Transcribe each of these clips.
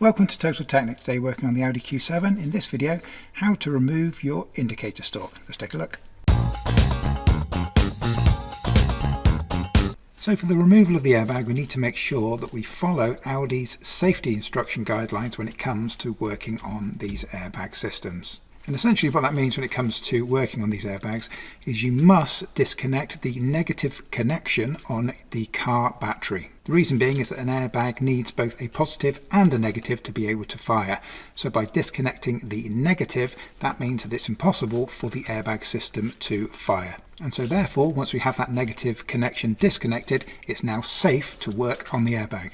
Welcome to Total Technik. Today working on the Audi Q7. In this video, how to remove your indicator stalk. Let's take a look. So for the removal of the airbag, we need to make sure that we follow Audi's safety instruction guidelines when it comes to working on these airbag systems. And essentially what that means when it comes to working on these airbags is you must disconnect the negative connection on the car battery. The reason being is that an airbag needs both a positive and a negative to be able to fire. So by disconnecting the negative, that means that it's impossible for the airbag system to fire. And so therefore, once we have that negative connection disconnected, it's now safe to work on the airbag.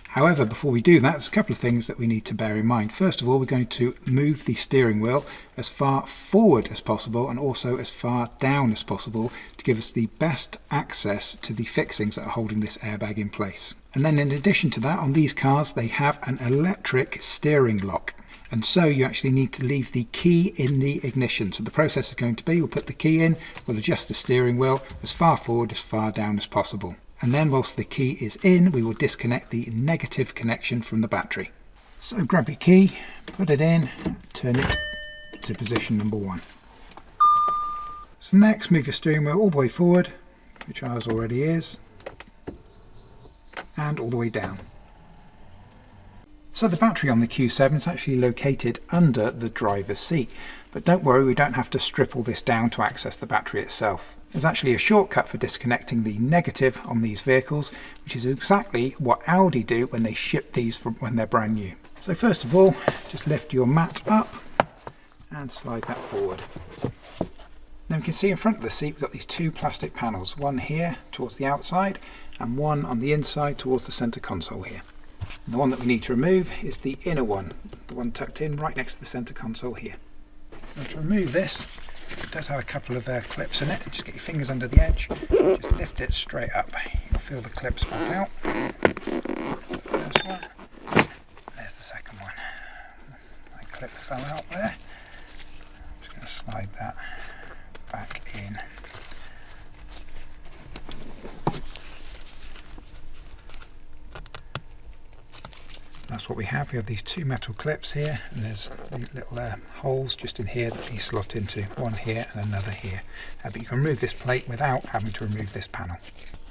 However, before we do that, there's a couple of things that we need to bear in mind. First of all, we're going to move the steering wheel as far forward as possible and also as far down as possible to give us the best access to the fixings that are holding this airbag in place. And then in addition to that, on these cars, they have an electric steering lock. And so you actually need to leave the key in the ignition. So the process is going to be, we'll put the key in, we'll adjust the steering wheel as far forward, as far down as possible. And then whilst the key is in, we will disconnect the negative connection from the battery. So grab your key, put it in, turn it to position number 1. So next, move your steering wheel all the way forward, which ours already is, and all the way down. So the battery on the Q7 is actually located under the driver's seat. But don't worry, we don't have to strip all this down to access the battery itself. There's actually a shortcut for disconnecting the negative on these vehicles, which is exactly what Audi do when they ship these from when they're brand new. So first of all, just lift your mat up and slide that forward. Then we can see in front of the seat we've got these two plastic panels, one here towards the outside and one on the inside towards the centre console here. And the one that we need to remove is the inner one, the one tucked in right next to the centre console here. Now to remove this, it does have a couple of clips in it. Just get your fingers under the edge, just lift it straight up. You'll feel the clips back out. There's the first one, there's the second one. My clip fell out there. I'm just going to slide that back in. That's what we have. We have these two metal clips here, and there's the little holes just in here that these slot into, one here and another here. But you can remove this plate without having to remove this panel.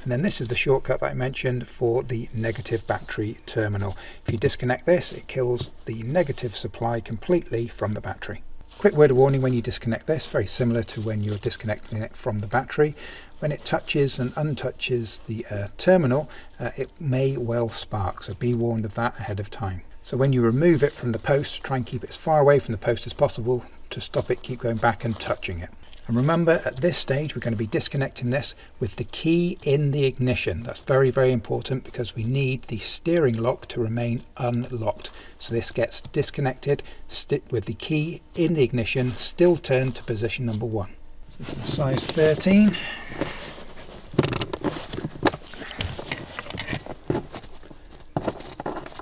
And then this is the shortcut that I mentioned for the negative battery terminal. If you disconnect this, it kills the negative supply completely from the battery. Quick word of warning when you disconnect this, very similar to when you're disconnecting it from the battery. When it touches and untouches the terminal, it may well spark, so be warned of that ahead of time. So when you remove it from the post, try and keep it as far away from the post as possible to stop it keep going back and touching it. And remember, at this stage we're going to be disconnecting this with the key in the ignition. That's very, very important because we need the steering lock to remain unlocked. So this gets disconnected with the key in the ignition still turned to position number 1. This is a size 13.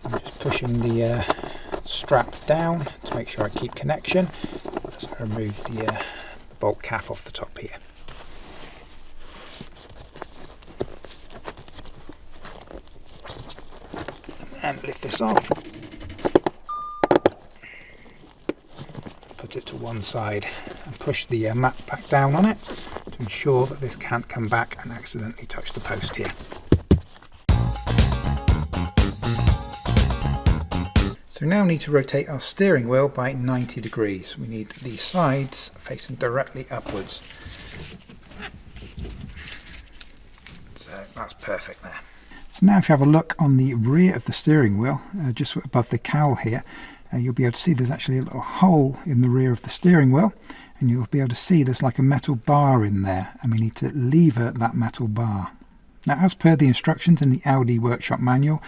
I'm just pushing the strap down to make sure I keep connection. So I remove the bolt cap off the top here. And lift this off. Put it to one side and push the mat back down on it to ensure that this can't come back and accidentally touch the post here. So we now need to rotate our steering wheel by 90 degrees. We need the sides facing directly upwards. So that's perfect there. So now if you have a look on the rear of the steering wheel, just above the cowl here, you'll be able to see there's actually a little hole in the rear of the steering wheel, and you'll be able to see there's like a metal bar in there, and we need to lever that metal bar. Now, as per the instructions in the Audi workshop manual,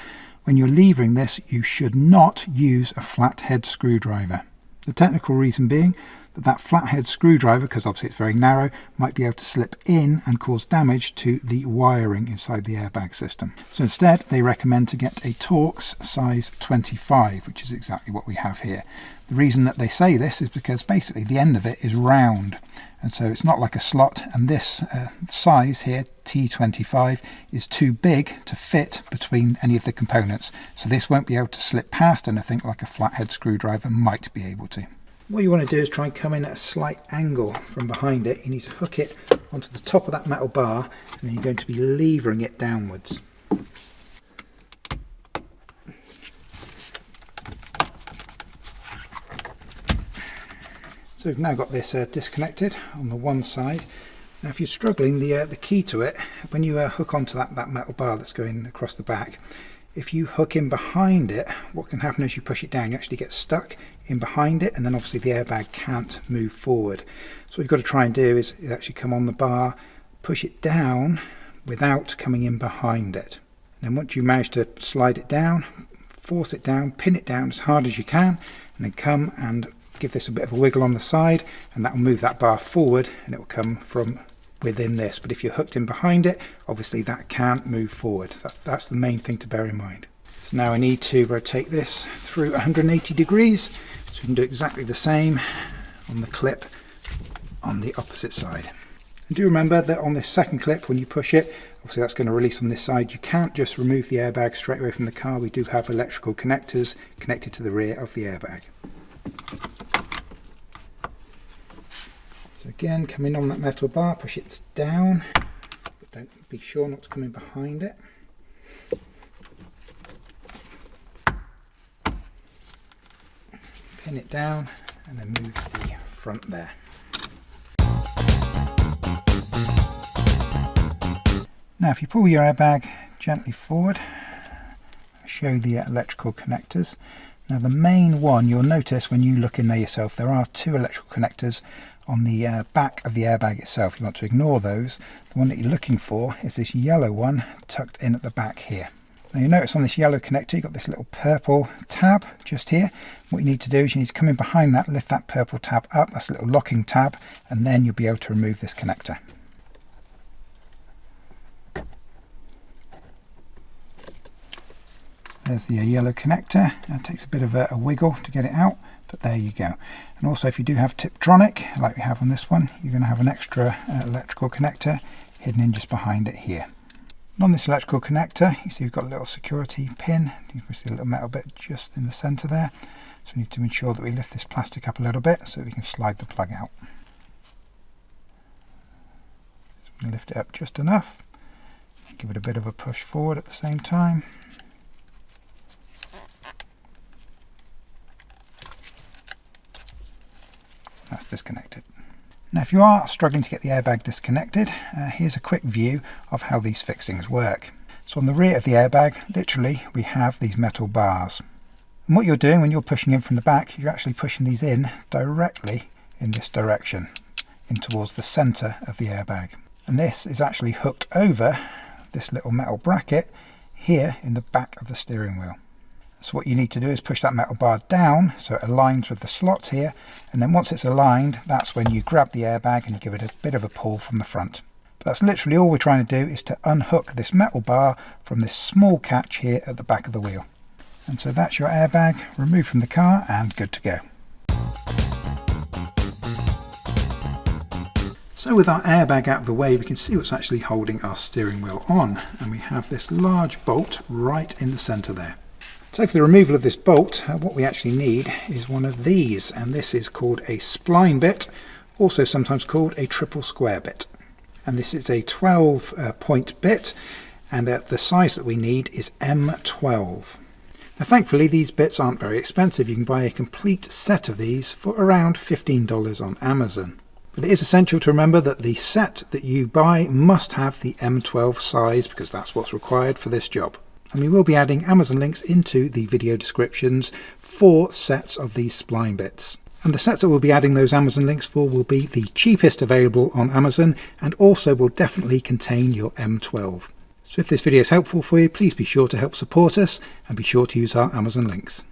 when you're levering this, you should not use a flathead screwdriver. The technical reason being but that flathead screwdriver, because obviously it's very narrow, might be able to slip in and cause damage to the wiring inside the airbag system. So instead they recommend to get a Torx size 25, which is exactly what we have here. The reason that they say this is because basically the end of it is round, and so it's not like a slot, and this size here, T25, is too big to fit between any of the components, so this won't be able to slip past anything like a flathead screwdriver might be able to. What you want to do is try and come in at a slight angle from behind it. You need to hook it onto the top of that metal bar, and then you're going to be levering it downwards. So we've now got this disconnected on the one side. Now if you're struggling, the key to it, when you hook onto that metal bar that's going across the back, if you hook in behind it, what can happen is you push it down, you actually get stuck in behind it, and then obviously the airbag can't move forward. So what you've got to try and do is actually come on the bar, push it down without coming in behind it. And then once you manage to slide it down, force it down, pin it down as hard as you can, and then come and give this a bit of a wiggle on the side, and that will move that bar forward, and it will come from within this. But if you're hooked in behind it, obviously that can't move forward. That's the main thing to bear in mind. So now I need to rotate this through 180 degrees, so we can do exactly the same on the clip on the opposite side. And do remember that on this second clip, when you push it, obviously that's going to release on this side. You can't just remove the airbag straight away from the car. We do have electrical connectors connected to the rear of the airbag. So again, come in on that metal bar, push it down, but don't be sure not to come in behind it. Pin it down and then move the front there. Now if you pull your airbag gently forward, I'll show the electrical connectors. Now the main one, you'll notice when you look in there yourself, there are two electrical connectors on the back of the airbag itself. You want to ignore those. The one that you're looking for is this yellow one tucked in at the back here. Now you notice on this yellow connector you've got this little purple tab just here. What you need to do is you need to come in behind that, lift that purple tab up, that's a little locking tab, and then you'll be able to remove this connector. There's the yellow connector. It takes a bit of a wiggle to get it out, but there you go. And also if you do have Tiptronic, like we have on this one, you're going to have an extra electrical connector hidden in just behind it here. And on this electrical connector, you see we've got a little security pin. You can see a little metal bit just in the center there. So we need to ensure that we lift this plastic up a little bit so that we can slide the plug out. So we can lift it up just enough. Give it a bit of a push forward at the same time. That's disconnected. Now if you are struggling to get the airbag disconnected, here's a quick view of how these fixings work. So on the rear of the airbag, literally we have these metal bars. And what you're doing when you're pushing in from the back, you're actually pushing these in directly in this direction, in towards the center of the airbag. And this is actually hooked over this little metal bracket here in the back of the steering wheel. So what you need to do is push that metal bar down so it aligns with the slot here, and then once it's aligned, that's when you grab the airbag and you give it a bit of a pull from the front. But that's literally all we're trying to do, is to unhook this metal bar from this small catch here at the back of the wheel. And so that's your airbag removed from the car and good to go. So with our airbag out of the way, we can see what's actually holding our steering wheel on, and we have this large bolt right in the center there. So for the removal of this bolt, what we actually need is one of these, and this is called a spline bit, also sometimes called a triple square bit. And this is a 12 point bit, and the size that we need is M12. Now thankfully these bits aren't very expensive. You can buy a complete set of these for around $15 on Amazon. But it is essential to remember that the set that you buy must have the M12 size, because that's what's required for this job. And we will be adding Amazon links into the video descriptions for sets of these spline bits. And the sets that we'll be adding those Amazon links for will be the cheapest available on Amazon, and also will definitely contain your M12. So if this video is helpful for you, please be sure to help support us and be sure to use our Amazon links.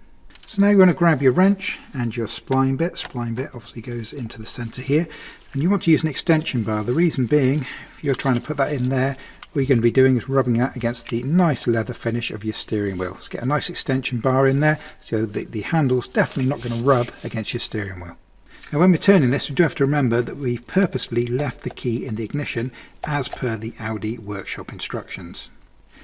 So now you want to grab your wrench and your spline bit. Spline bit obviously goes into the centre here, and you want to use an extension bar. The reason being, if you're trying to put that in there, what you're going to be doing is rubbing that against the nice leather finish of your steering wheel. So get a nice extension bar in there so that the handle's definitely not going to rub against your steering wheel. Now when we're turning this, we do have to remember that we've purposefully left the key in the ignition as per the Audi workshop instructions.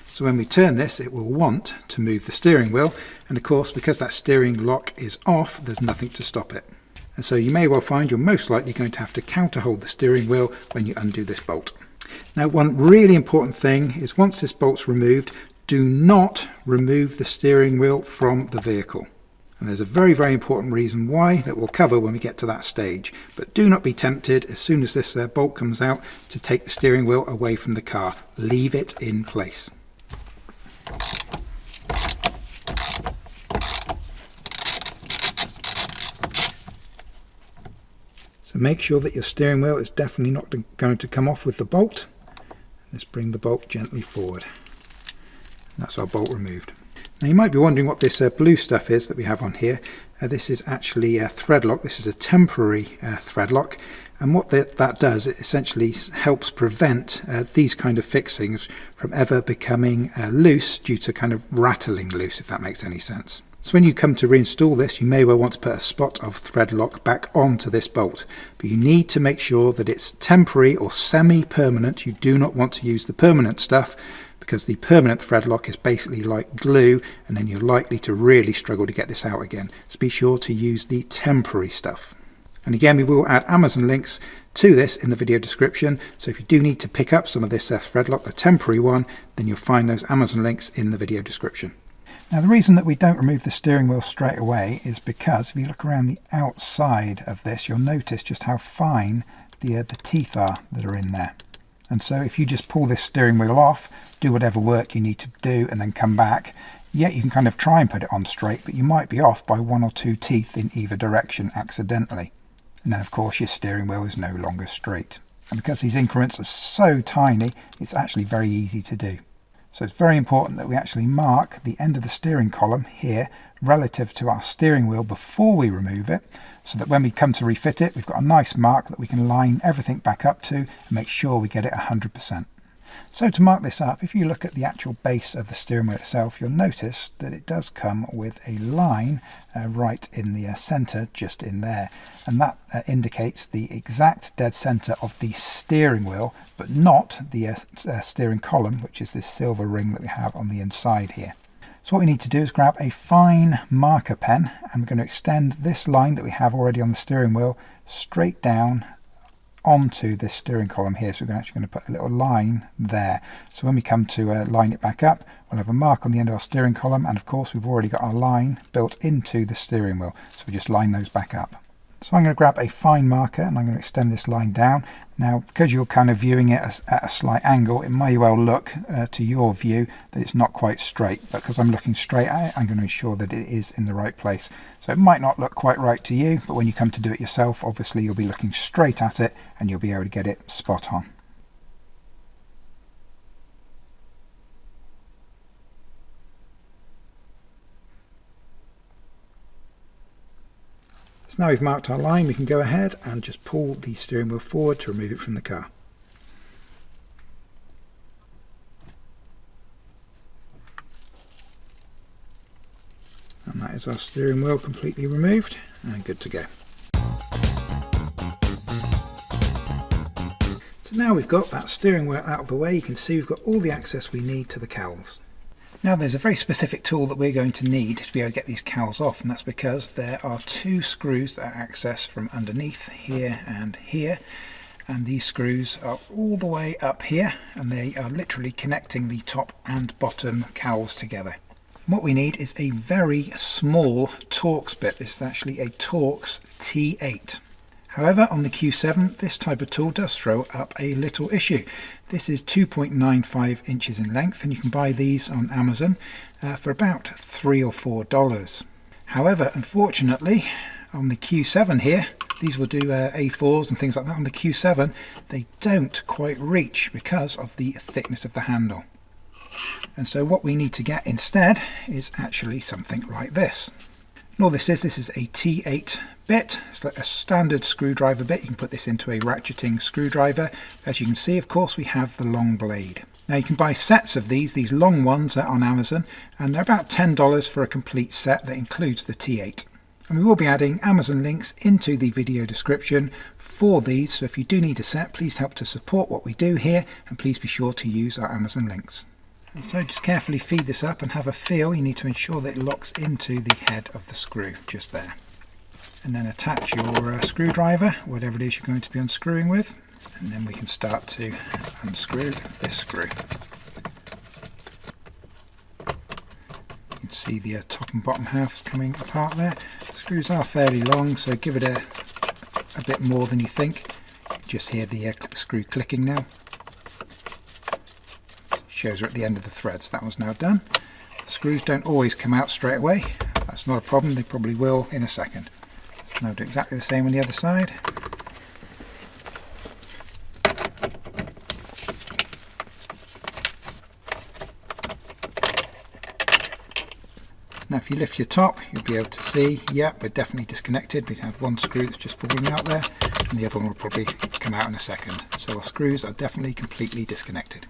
So when we turn this, it will want to move the steering wheel, and of course because that steering lock is off, there's nothing to stop it. And so you may well find you're most likely going to have to counter hold the steering wheel when you undo this bolt. Now one really important thing is once this bolt's removed, do not remove the steering wheel from the vehicle. And there's a very, very important reason why that we'll cover when we get to that stage. But do not be tempted as soon as this bolt comes out to take the steering wheel away from the car. Leave it in place. So make sure that your steering wheel is definitely not going to come off with the bolt. Let's bring the bolt gently forward. That's our bolt removed. Now you might be wondering what this blue stuff is that we have on here. This is actually a Threadlock. This is a temporary Threadlock, and what that does, it essentially helps prevent these kind of fixings from ever becoming loose due to kind of rattling loose, if that makes any sense. So when you come to reinstall this, you may well want to put a spot of Threadlock back onto this bolt, but you need to make sure that it's temporary or semi-permanent. You do not want to use the permanent stuff, because the permanent Threadlock is basically like glue, and then you're likely to really struggle to get this out again. So be sure to use the temporary stuff. And again, we will add Amazon links to this in the video description, so if you do need to pick up some of this Threadlock, the temporary one, then you'll find those Amazon links in the video description. Now the reason that we don't remove the steering wheel straight away is because if you look around the outside of this, you'll notice just how fine the teeth are that are in there. And so if you just pull this steering wheel off, do whatever work you need to do, and then come back, yeah, you can kind of try and put it on straight, but you might be off by 1 or 2 teeth in either direction accidentally. And then of course your steering wheel is no longer straight. And because these increments are so tiny, it's actually very easy to do. So it's very important that we actually mark the end of the steering column here relative to our steering wheel before we remove it, so that when we come to refit it, we've got a nice mark that we can line everything back up to and make sure we get it 100%. So to mark this up, if you look at the actual base of the steering wheel itself, you'll notice that it does come with a line right in the centre, just in there. And that indicates the exact dead centre of the steering wheel, but not the steering column, which is this silver ring that we have on the inside here. So what we need to do is grab a fine marker pen, and we're going to extend this line that we have already on the steering wheel straight down onto this steering column here. So we're actually going to put a little line there. So when we come to line it back up, we'll have a mark on the end of our steering column, and of course we've already got our line built into the steering wheel. So we just line those back up. So I'm going to grab a fine marker and I'm going to extend this line down. Now, because you're kind of viewing it at a slight angle, it may well look to your view that it's not quite straight, but because I'm looking straight at it, I'm going to ensure that it is in the right place. So it might not look quite right to you, but when you come to do it yourself, obviously you'll be looking straight at it and you'll be able to get it spot on. So now we've marked our line, we can go ahead and just pull the steering wheel forward to remove it from the car. And that is our steering wheel completely removed and good to go. So now we've got that steering wheel out of the way, you can see we've got all the access we need to the cowls. Now there's a very specific tool that we're going to need to be able to get these cowls off, and that's because there are 2 screws that are accessed from underneath here and here, and these screws are all the way up here and they are literally connecting the top and bottom cowls together. And what we need is a very small Torx bit. This is actually a Torx T8. However, on the Q7 this type of tool does throw up a little issue. This is 2.95 inches in length, and you can buy these on Amazon for about $3 or $4. However, unfortunately, on the Q7 here, these will do A4s and things like that. On the Q7, they don't quite reach because of the thickness of the handle. And so what we need to get instead is actually something like this. And all this is a T8 bit. It's like a standard screwdriver bit. You can put this into a ratcheting screwdriver. As you can see, of course, we have the long blade. Now you can buy sets of these long ones on Amazon, and they're about $10 for a complete set that includes the T8. And we will be adding Amazon links into the video description for these, so if you do need a set, please help to support what we do here, and please be sure to use our Amazon links. And so just carefully feed this up and have a feel. You need to ensure that it locks into the head of the screw, just there. And then attach your screwdriver, whatever it is you're going to be unscrewing with, and then we can start to unscrew this screw. You can see the top and bottom halves coming apart there. The screws are fairly long, so give it a bit more than you think. You can just hear the screw clicking now. Shows we're at the end of the threads. That one's now done. The screws don't always come out straight away. That's not a problem, they probably will in a second. Now do exactly the same on the other side. Now if you lift your top, you'll be able to see, yeah, we're definitely disconnected. We have one screw that's just falling out there, and the other one will probably come out in a second. So our screws are definitely completely disconnected.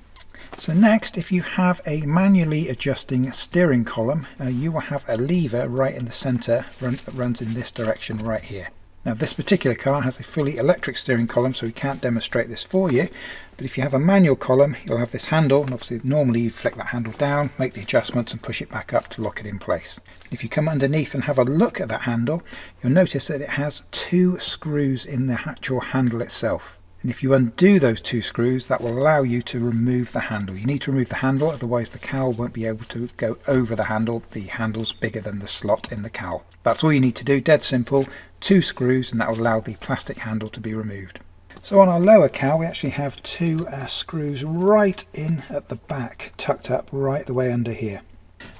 So next, if you have a manually adjusting steering column, you will have a lever right in the centre that runs in this direction right here. Now this particular car has a fully electric steering column, so we can't demonstrate this for you, but if you have a manual column, you'll have this handle, and obviously normally you flick that handle down, make the adjustments and push it back up to lock it in place. If you come underneath and have a look at that handle, you'll notice that it has 2 screws in the actual handle itself. And if you undo those 2 screws, that will allow you to remove the handle. You need to remove the handle, otherwise the cowl won't be able to go over the handle. The handle's bigger than the slot in the cowl. That's all you need to do, dead simple. 2 screws, and that will allow the plastic handle to be removed. So on our lower cowl, we actually have 2 screws right in at the back, tucked up right the way under here.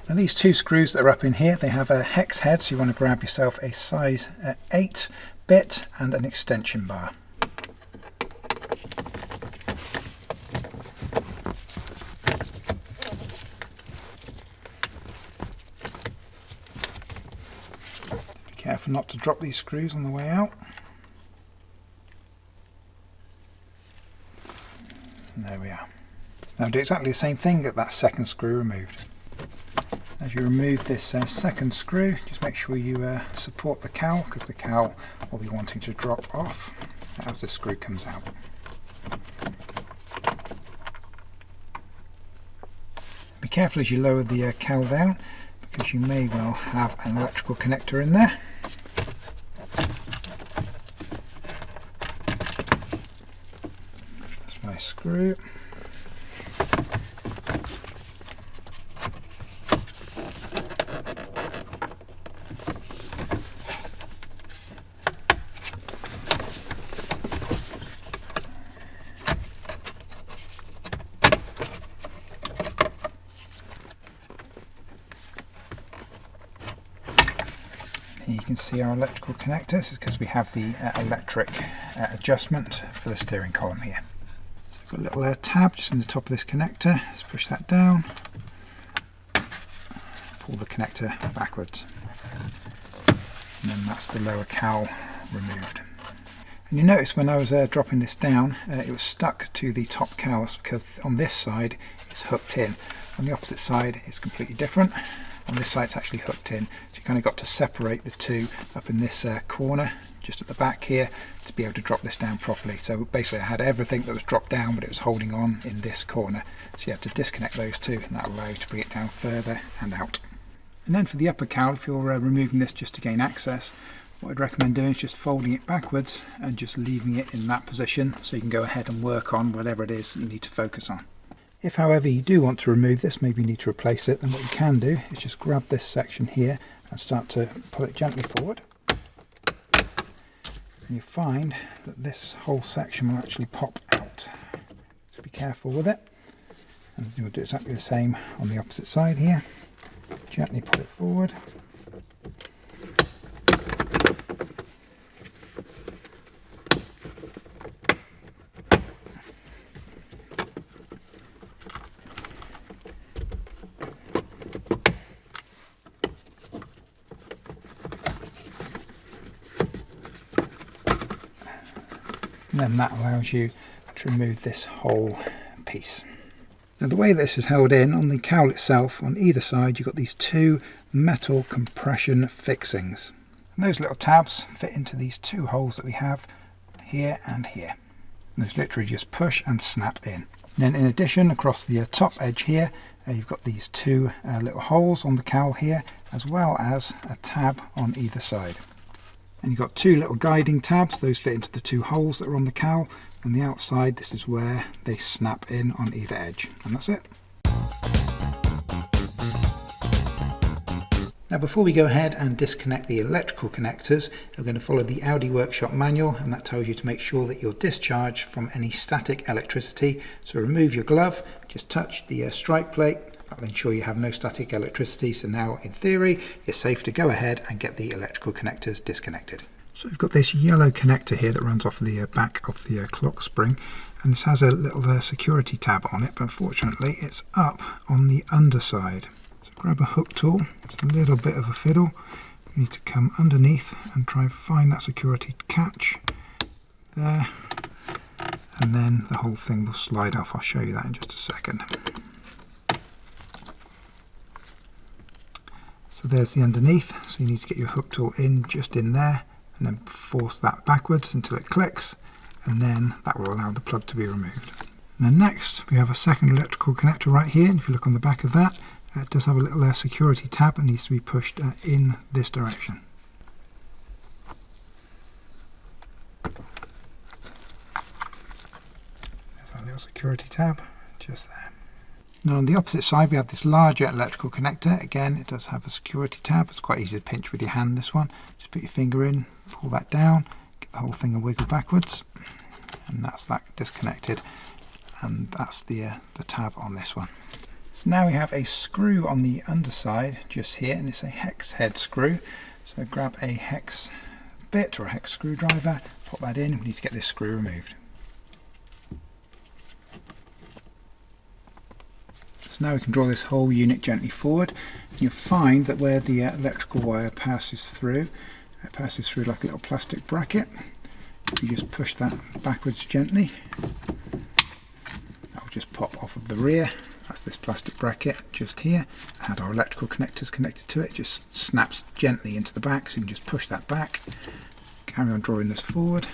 Now these 2 screws that are up in here, they have a hex head, so you want to grab yourself a size 8 bit and an extension bar. Careful not to drop these screws on the way out. And there we are. Now do exactly the same thing, get that second screw removed. As you remove this second screw, just make sure you support the cowl, because the cowl will be wanting to drop off as the screw comes out. Be careful as you lower the cowl down, because you may well have an electrical connector in there. That's my screw. Here you can see our electrical connector. This is because we have the electric adjustment for the steering column here. So we've got a little tab just in the top of this connector. Let's push that down, pull the connector backwards, and then that's the lower cowl removed. And you notice when I was dropping this down, it was stuck to the top cowls, because on this side it's hooked in. On the opposite side it's completely different. On this side it's actually hooked in, so you kind of got to separate the two up in this corner just at the back here to be able to drop this down properly. So basically I had everything that was dropped down, but it was holding on in this corner, so you have to disconnect those two, and that will allow you to bring it down further and out. And then for the upper cowl, if you're removing this just to gain access, what I'd recommend doing is just folding it backwards and just leaving it in that position, so you can go ahead and work on whatever it is you need to focus on. If however you do want to remove this, maybe you need to replace it, then what you can do is just grab this section here and start to pull it gently forward. And you find that this whole section will actually pop out. So be careful with it. And you'll do exactly the same on the opposite side here. Gently pull it forward. and then that allows you to remove this whole piece. Now the way this is held in, on the cowl itself, on either side you've got these two metal compression fixings. And those little tabs fit into these two holes that we have here and here. And those literally just push and snap in. And then in addition, across the top edge here, you've got these two little holes on the cowl here, as well as a tab on either side. And you've got two little guiding tabs, those fit into the two holes that are on the cowl. On the outside, this is where they snap in on either edge. And that's it. Now before we go ahead and disconnect the electrical connectors, we're going to follow the Audi workshop manual, and that tells you to make sure that you're discharged from any static electricity. So remove your glove, just touch the strike plate, that will ensure you have no static electricity. So now in theory you're safe to go ahead and get the electrical connectors disconnected. So we've got this yellow connector here that runs off the back of the clock spring, and this has a little security tab on it, but unfortunately it's up on the underside. Grab a hook tool, it's a little bit of a fiddle. You need to come underneath and try and find that security catch there, and then the whole thing will slide off. I'll show you that in just a second. So there's the underneath, so you need to get your hook tool in just in there and then force that backwards until it clicks, and then that will allow the plug to be removed. And then next we have a second electrical connector right here, and if you look on the back of that, it does have a little security tab that needs to be pushed in this direction. There's that little security tab just there. Now on the opposite side we have this larger electrical connector. Again, it does have a security tab. It's quite easy to pinch with your hand, this one. Just put your finger in, pull that down, get the whole thing a wiggle backwards, and that's that disconnected. And that's the tab on this one. So now we have a screw on the underside just here, and it's a hex head screw. So grab a hex bit or a hex screwdriver, pop that in. We need to get this screw removed. So now we can draw this whole unit gently forward. You'll find that where the electrical wire passes through, it passes through like a little plastic bracket. If you just push that backwards gently, that will just pop off of the rear. That's this plastic bracket just here. It had our electrical connectors connected to it. It just snaps gently into the back, so you can just push that back. Carry on drawing this forward,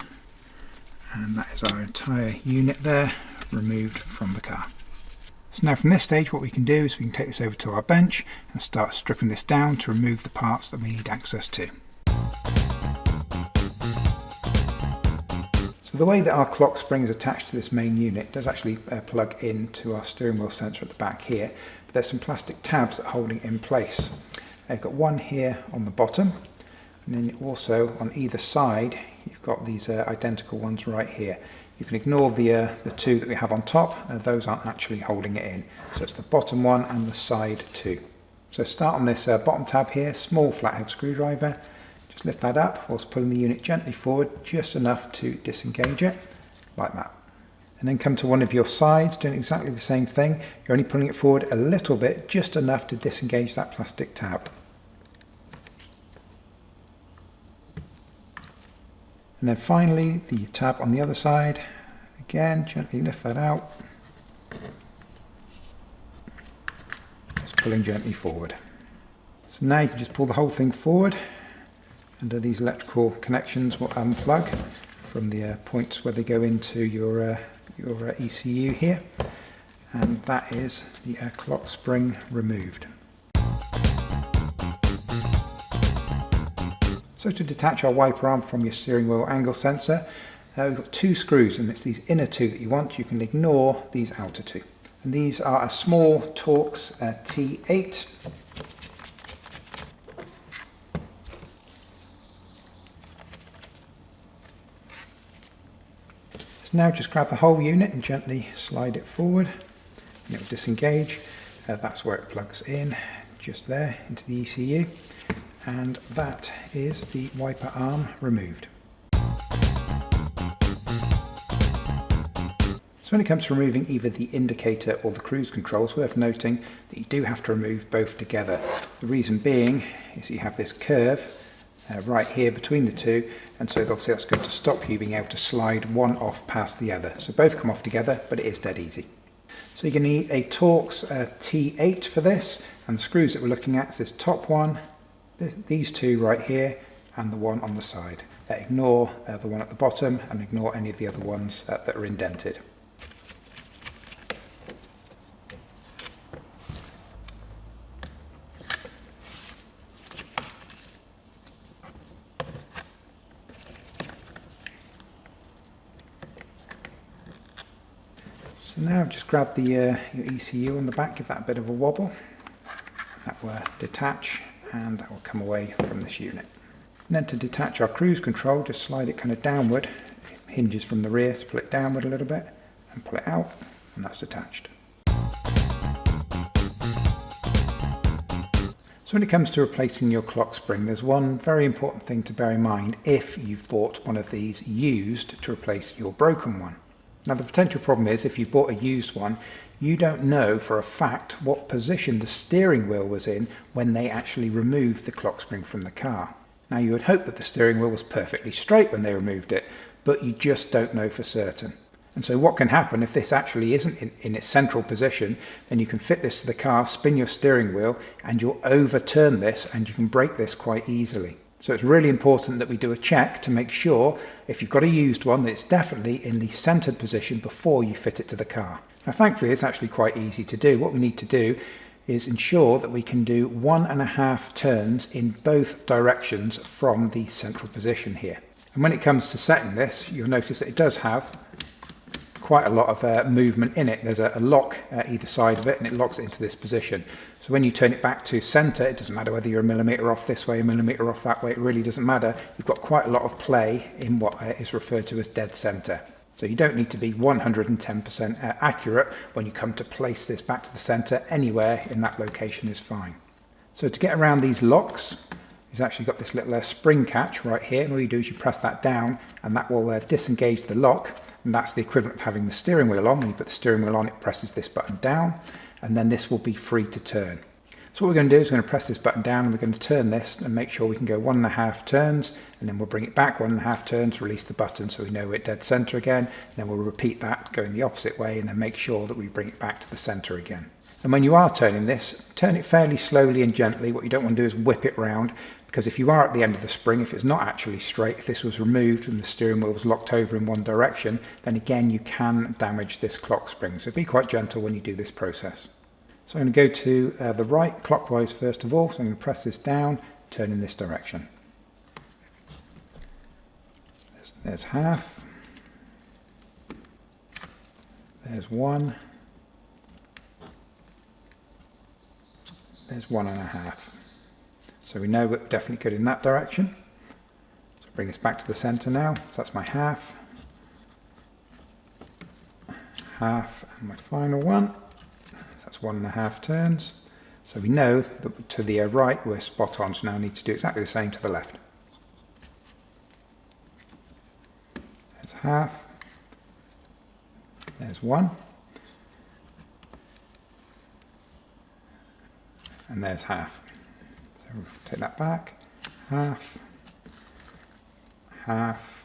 and that is our entire unit there removed from the car. So now from this stage what we can do is we can take this over to our bench and start stripping this down to remove the parts that we need access to. So the way that our clock spring is attached to this main unit does actually plug into our steering wheel sensor at the back here, but there's some plastic tabs that are holding it in place. I've got one here on the bottom, and then also on either side you've got these identical ones right here. You can ignore the two that we have on top, those aren't actually holding it in. So it's the bottom one and the side two. So start on this bottom tab here, small flathead screwdriver. Just lift that up whilst pulling the unit gently forward, just enough to disengage it, like that. And then come to one of your sides, doing exactly the same thing. You're only pulling it forward a little bit, just enough to disengage that plastic tab. And then finally the tab on the other side, again gently lift that out, just pulling gently forward. So now you can just pull the whole thing forward, and these electrical connections will unplug from the points where they go into your ECU here, and that is the clock spring removed. So to detach our wiper arm from your steering wheel angle sensor, we've got two screws, and it's these inner two that you want. You can ignore these outer two. And these are a small Torx T8. So now just grab the whole unit and gently slide it forward, and it will disengage. That's where it plugs in, just there, into the ECU. And that is the wiper arm removed. So when it comes to removing either the indicator or the cruise control, it's worth noting that you do have to remove both together. The reason being is you have this curve right here between the two, and so obviously that's good to stop you being able to slide one off past the other. So both come off together, but it is dead easy. So you're going to need a Torx T8 for this, and the screws that we're looking at is this top one, these two right here, and the one on the side. Ignore the one at the bottom and ignore any of the other ones that are indented. So now just grab the your ECU on the back, give that a bit of a wobble. That will detach and that will come away from this unit. And then to detach our cruise control, just slide it kind of downward. It hinges from the rear, so pull it downward a little bit and pull it out, and that's detached. So when it comes to replacing your clock spring, there's one very important thing to bear in mind if you've bought one of these used to replace your broken one. Now the potential problem is if you bought a used one, you don't know for a fact what position the steering wheel was in when they actually removed the clock spring from the car. Now you would hope that the steering wheel was perfectly straight when they removed it, but you just don't know for certain. And so what can happen if this actually isn't in its central position, then you can fit this to the car, spin your steering wheel, and you'll overturn this and you can break this quite easily. So it's really important that we do a check to make sure, if you've got a used one, that it's definitely in the centered position before you fit it to the car. Now thankfully it's actually quite easy to do. What we need to do is ensure that we can do 1.5 turns in both directions from the central position here. And when it comes to setting this, you'll notice that it does have quite a lot of movement in it. There's a lock either side of it, and it locks it into this position. So when you turn it back to center, it doesn't matter whether you're a millimeter off this way, a millimeter off that way, it really doesn't matter. You've got quite a lot of play in what is referred to as dead center. So you don't need to be 110% accurate when you come to place this back to the center. Anywhere in that location is fine. So to get around these locks, it's actually got this little spring catch right here, and all you do is you press that down and that will disengage the lock, and that's the equivalent of having the steering wheel on. When you put the steering wheel on, it presses this button down and then this will be free to turn. So what we're going to do is we're going to press this button down and we're going to turn this and make sure we can go 1.5 turns, and then we'll bring it back 1.5 turns, release the button so we know we're at dead center again, and then we'll repeat that going the opposite way and then make sure that we bring it back to the center again. And when you are turning this, turn it fairly slowly and gently. What you don't want to do is whip it round, because if you are at the end of the spring, if it's not actually straight, if this was removed and the steering wheel was locked over in one direction, then again you can damage this clock spring. So be quite gentle when you do this process. So I'm going to go to the right clockwise first of all. So I'm going to press this down, turn in this direction. There's half. There's 1. There's 1.5. So we know we're definitely good in that direction. So bring this back to the center now. So that's my half. Half and my final one. So that's 1.5 turns. So we know that to the right we're spot on. So now I need to do exactly the same to the left. There's half. There's 1. And there's half. So we'll take that back. Half. Half.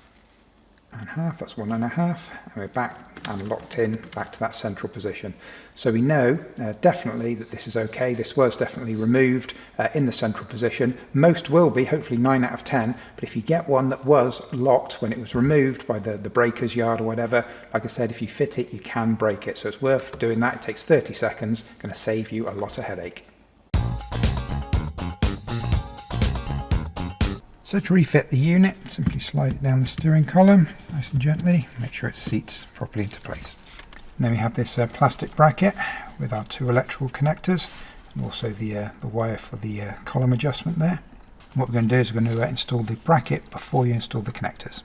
And half. That's 1.5. And we're back and locked in back to that central position. So we know definitely that this is okay. This was definitely removed in the central position. Most will be, hopefully 9 out of 10. But if you get one that was locked when it was removed by the breaker's yard or whatever, like I said, if you fit it, you can break it. So it's worth doing that. It takes 30 seconds. Going to save you a lot of headache. So to refit the unit, simply slide it down the steering column nice and gently, make sure it seats properly into place. And then we have this plastic bracket with our 2 electrical connectors and also the wire for the column adjustment there. And what we're going to do is we're going to install the bracket before you install the connectors.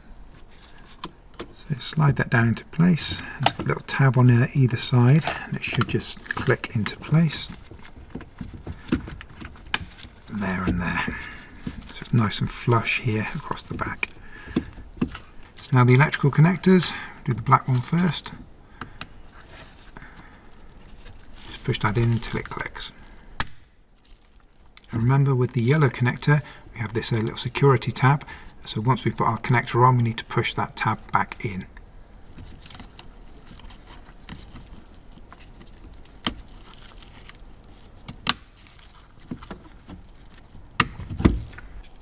So slide that down into place. There's a little tab on either side and it should just click into place. There and there. Nice and flush here across the back. So now the electrical connectors, do the black one first. Just push that in until it clicks. And remember with the yellow connector we have this little security tab, So once we've put our connector on, we need to push that tab back in.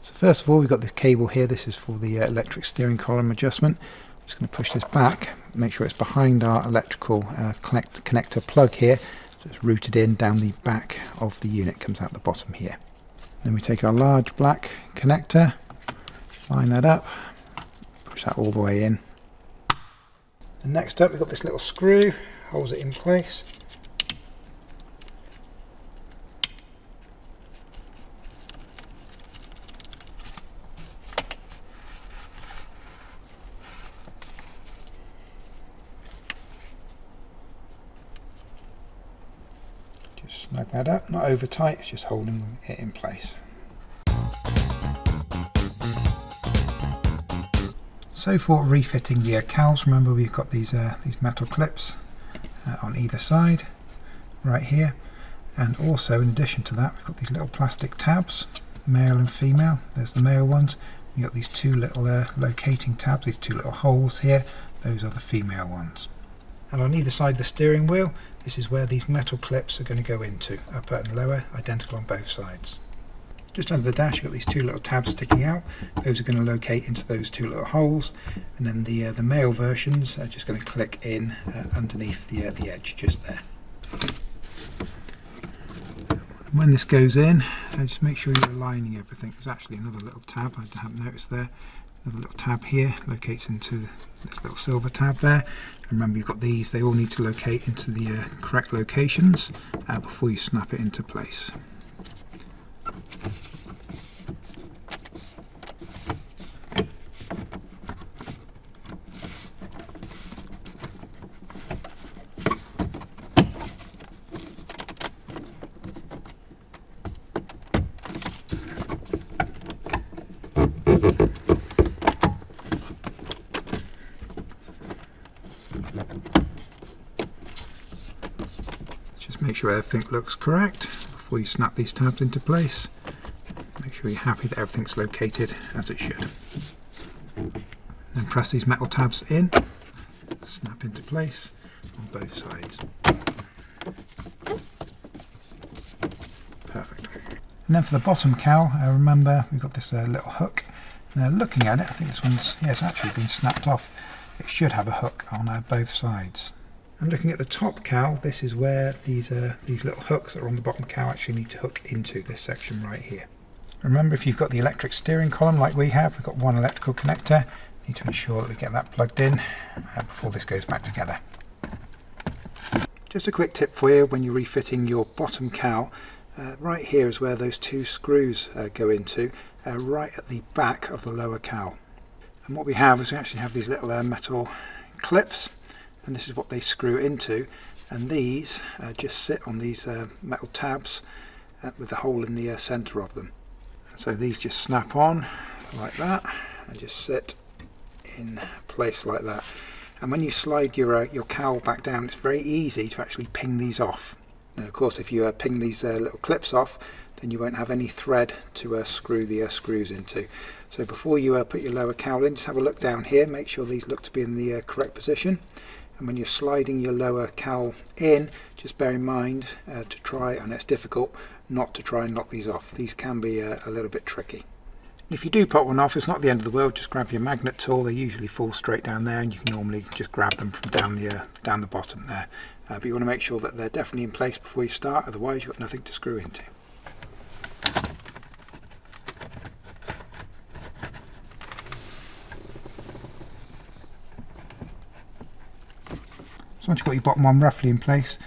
So first of all, we've got this cable here. This is for the electric steering column adjustment. I'm just going to push this back, make sure it's behind our electrical connector plug here. So it's routed in down the back of the unit, comes out the bottom here. Then we take our large black connector, line that up, push that all the way in. And next up, we've got this little screw, holds it in place. Just snug that up, not over tight, it's just holding it in place. So for refitting the cowls, remember we've got these metal clips on either side, right here, and also in addition to that we've got these little plastic tabs, male and female. There's the male ones. We've got these two little locating tabs, these two little holes here, those are the female ones. And on either side of the steering wheel, this is where these metal clips are going to go into, upper and lower, identical on both sides. Just under the dash you've got these two little tabs sticking out. Those are going to locate into those two little holes, and then the male versions are just going to click in underneath the edge just there. And when this goes in, just make sure you're aligning everything. There's actually another little tab I haven't noticed there. Another little tab here locates into this little silver tab there. And remember, you've got these, they all need to locate into the correct locations before you snap it into place. Just make sure everything looks correct before you snap these tabs into place. Make sure you're happy that everything's located as it should. Then press these metal tabs in, snap into place on both sides. Perfect. And then for the bottom cowl, remember we've got this little hook. Now looking at it, I think this one's, it's actually been snapped off. It should have a hook on both sides. And looking at the top cowl, this is where these little hooks that are on the bottom cowl actually need to hook into this section right here. Remember, if you've got the electric steering column like we have, we've got one electrical connector. Need to ensure that we get that plugged in before this goes back together. Just a quick tip for you when you're refitting your bottom cowl. Right here is where those two screws go into, right at the back of the lower cowl. And what we have is we actually have these little metal clips, and this is what they screw into, and these just sit on these metal tabs with a hole in the centre of them. So these just snap on like that and just sit in place like that. And when you slide your cowl back down, it's very easy to actually ping these off. And of course, if you ping these little clips off, then you won't have any thread to screw the screws into. So before you put your lower cowl in, just have a look down here, make sure these look to be in the correct position. And when you're sliding your lower cowl in, just bear in mind to try, and it's difficult, not to try and knock these off. These can be a little bit tricky. And if you do pop one off, it's not the end of the world. Just grab your magnet tool. They usually fall straight down there, and you can normally just grab them from down the bottom there. But you want to make sure that they're definitely in place before you start, otherwise you've got nothing to screw into. So once you've got your bottom one roughly in place,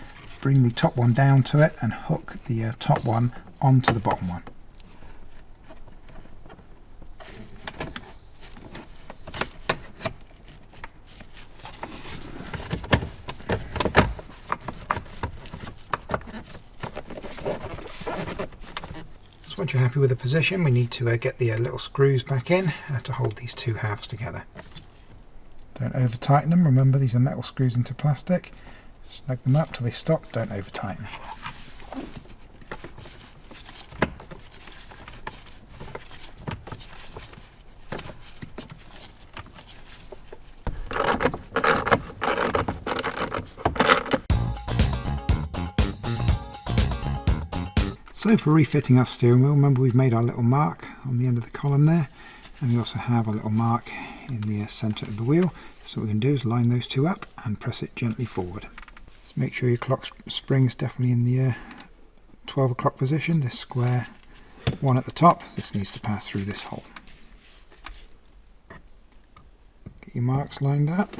bring the top one down to it and hook the top one onto the bottom one. So once you're happy with the position, we need to get the little screws back in to hold these two halves together. Don't over tighten them, remember these are metal screws into plastic. Snug them up till they stop, don't over tighten. So for refitting our steering wheel, remember we've made our little mark on the end of the column there, and we also have a little mark in the centre of the wheel. So what we're going to do is line those two up and press it gently forward. So make sure your clock spring is definitely in the 12 o'clock position, this square one at the top. This needs to pass through this hole. Get your marks lined up.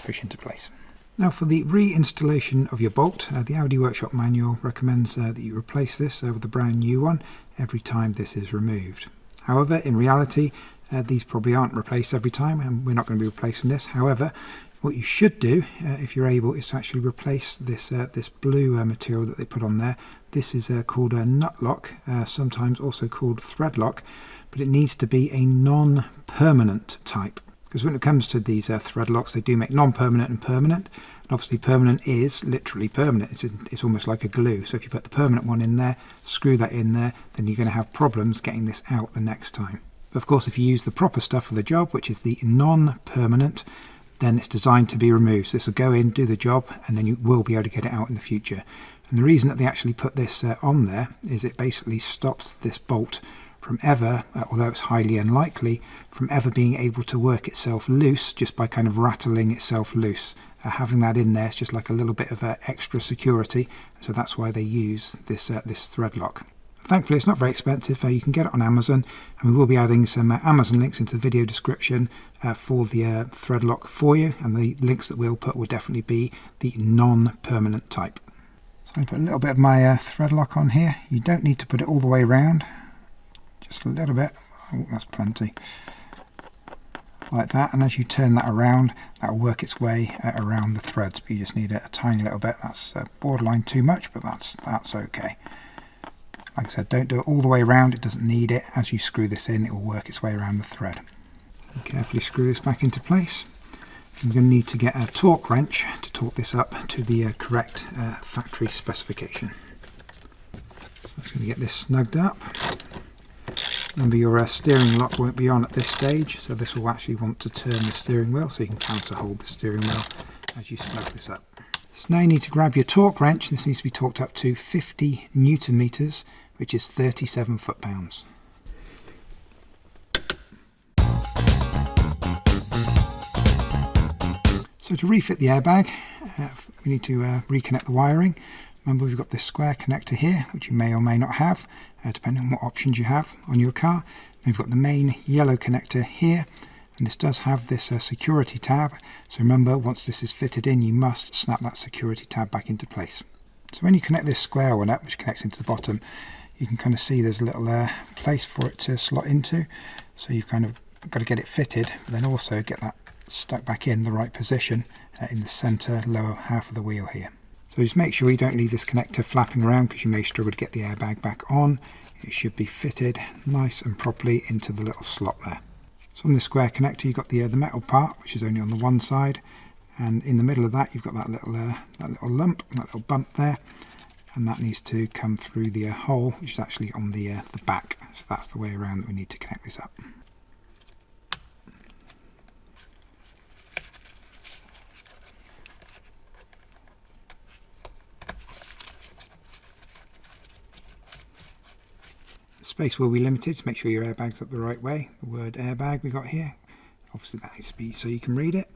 Push into place. Now for the reinstallation of your bolt, the Audi Workshop manual recommends that you replace this with a brand new one every time this is removed. However, in reality, these probably aren't replaced every time, and we're not going to be replacing this. However, what you should do, if you're able, is to actually replace this this blue material that they put on there. This is called a nut lock, sometimes also called Threadlock, but it needs to be a non-permanent type. Because when it comes to these thread locks, they do make non-permanent and permanent. And obviously permanent is literally permanent. It's almost like a glue. So if you put the permanent one in there, screw that in there, then you're going to have problems getting this out the next time. But of course, if you use the proper stuff for the job, which is the non-permanent, then it's designed to be removed. So this will go in, do the job, and then you will be able to get it out in the future. And the reason that they actually put this on there is it basically stops this bolt from ever, although it's highly unlikely, from ever being able to work itself loose just by kind of rattling itself loose. Having that in there is just like a little bit of extra security, so that's why they use this this thread lock. Thankfully it's not very expensive, you can get it on Amazon, and we will be adding some Amazon links into the video description for the thread lock for you, and the links that we'll put will definitely be the non-permanent type. So I'm going to put a little bit of my thread lock on here. You don't need to put it all the way around. Just a little bit. Oh, that's plenty. Like that, and as you turn that around, that will work its way around the threads, but you just need a tiny little bit. That's borderline too much, but that's okay. Like I said, don't do it all the way around, it doesn't need it. As you screw this in, it will work its way around the thread. And carefully screw this back into place. You're going to need to get a torque wrench to torque this up to the correct factory specification. So I'm just going to get this snugged up. Remember, your steering lock won't be on at this stage, so this will actually want to turn the steering wheel, so you can counter hold the steering wheel as you snug this up. So now you need to grab your torque wrench. This needs to be torqued up to 50 Newton meters, which is 37 foot-pounds. So to refit the airbag, we need to reconnect the wiring. Remember, we've got this square connector here, which you may or may not have, depending on what options you have on your car. And we've got the main yellow connector here, and this does have this security tab. So remember, once this is fitted in, you must snap that security tab back into place. So when you connect this square one up, which connects into the bottom, you can kind of see there's a little place for it to slot into. So you've kind of got to get it fitted, but then also get that stuck back in the right position in the center lower half of the wheel here. So just make sure you don't leave this connector flapping around, because you may struggle to get the airbag back on. It should be fitted nice and properly into the little slot there. So on this square connector you've got the metal part, which is only on the one side, and in the middle of that you've got that little lump, that little bump there, and that needs to come through the hole, which is actually on the back. So that's the way around that we need to connect this up. Space will be limited, so make sure your airbag's up the right way. The word airbag we got here, obviously that needs to be so you can read it.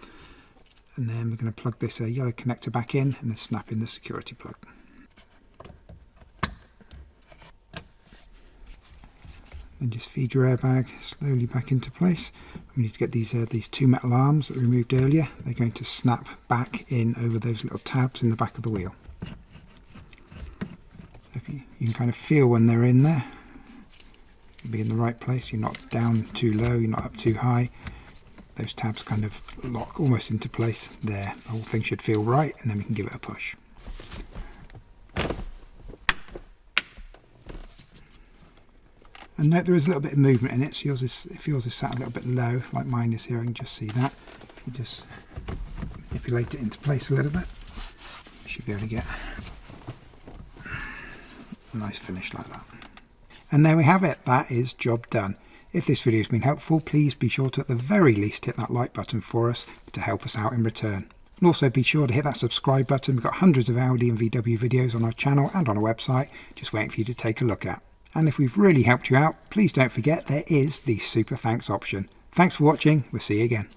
And then we're going to plug this yellow connector back in and then snap in the security plug. Then just feed your airbag slowly back into place. We need to get these two metal arms that we removed earlier. They're going to snap back in over those little tabs in the back of the wheel. So if you can kind of feel when they're in there. You'll be in the right place. You're not down too low, you're not up too high. Those tabs kind of lock almost into place there. The whole thing should feel right, and then we can give it a push. And note there is a little bit of movement in it, so if yours is sat a little bit low, like mine is here, I can just see that. If you just manipulate it into place a little bit, you should be able to get a nice finish like that. And there we have it, that is job done. If this video has been helpful, please be sure to at the very least hit that like button for us to help us out in return. And also be sure to hit that subscribe button. We've got hundreds of Audi and VW videos on our channel and on our website, just waiting for you to take a look at. And if we've really helped you out, please don't forget there is the super thanks option. Thanks for watching. We'll see you again.